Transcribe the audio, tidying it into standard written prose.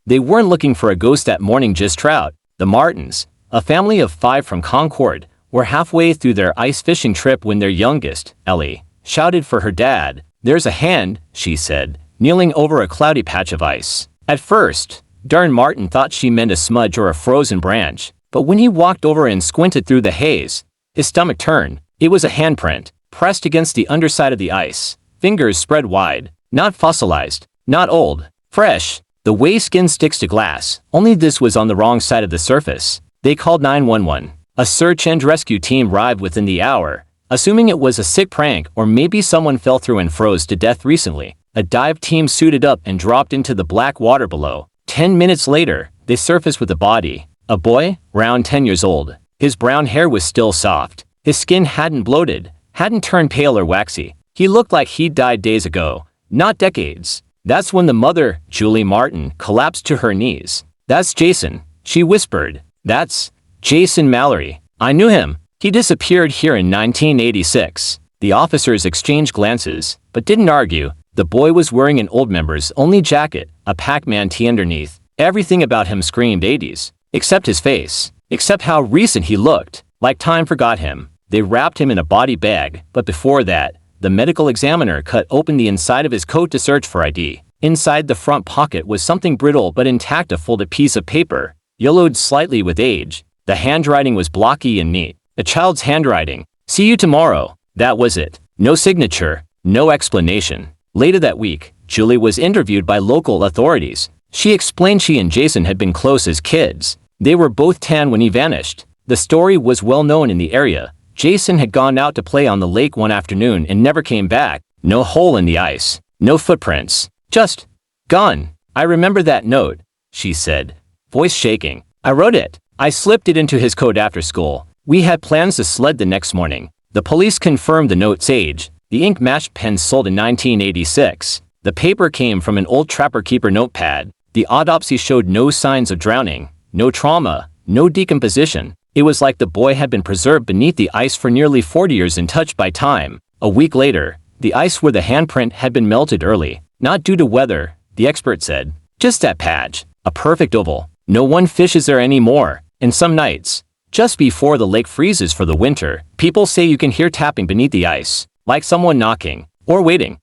They weren't looking for a ghost that morning, just trout. The Martins, a family of 5 from Concord, were halfway through their ice fishing trip when their youngest, Ellie, shouted for her dad. "There's a hand," she said, kneeling over a cloudy patch of ice. At first, Darren Martin thought she meant a smudge or a frozen branch, but when he walked over and squinted through the haze, his stomach turned. It was a handprint, pressed against the underside of the ice, fingers spread wide, not fossilized, not old, fresh, the way skin sticks to glass, only this was on the wrong side of the surface. They called 911. A search and rescue team arrived within the hour, assuming it was a sick prank or maybe someone fell through and froze to death recently. A dive team suited up and dropped into the black water below. 10 minutes later, they surfaced with a body. A boy, around 10 years old. His brown hair was still soft. His skin hadn't bloated, hadn't turned pale or waxy. He looked like he'd died days ago, not decades. That's when the mother, Julie Martin, collapsed to her knees. "That's Jason," she whispered. "That's Jason Mallory. I knew him. He disappeared here in 1986. The officers exchanged glances, but didn't argue. The boy was wearing an old members-only jacket, a Pac-Man tee underneath. Everything about him screamed 80s, except his face, except how recent he looked, like time forgot him. They wrapped him in a body bag, but before that, the medical examiner cut open the inside of his coat to search for ID. Inside the front pocket was something brittle but intact, a folded piece of paper, yellowed slightly with age. The handwriting was blocky and neat. A child's handwriting. "See you tomorrow." That was it. No signature, no explanation. Later that week, Julie was interviewed by local authorities. She explained she and Jason had been close as kids. They were both 10 when he vanished. The story was well known in the area. Jason had gone out to play on the lake one afternoon and never came back. No hole in the ice. No footprints. Just gone. "I remember that note," she said, voice shaking. "I wrote it. I slipped it into his coat after school. We had plans to sled the next morning." The police confirmed the note's age. The ink-matched pen sold in 1986. The paper came from an old trapper-keeper notepad. The autopsy showed no signs of drowning, no trauma, no decomposition. It was like the boy had been preserved beneath the ice for nearly 40 years untouched by time. A week later, the ice where the handprint had been melted early. Not due to weather, the expert said. Just that patch. A perfect oval. No one fishes there anymore. And some nights, just before the lake freezes for the winter, people say you can hear tapping beneath the ice, like someone knocking, or waiting.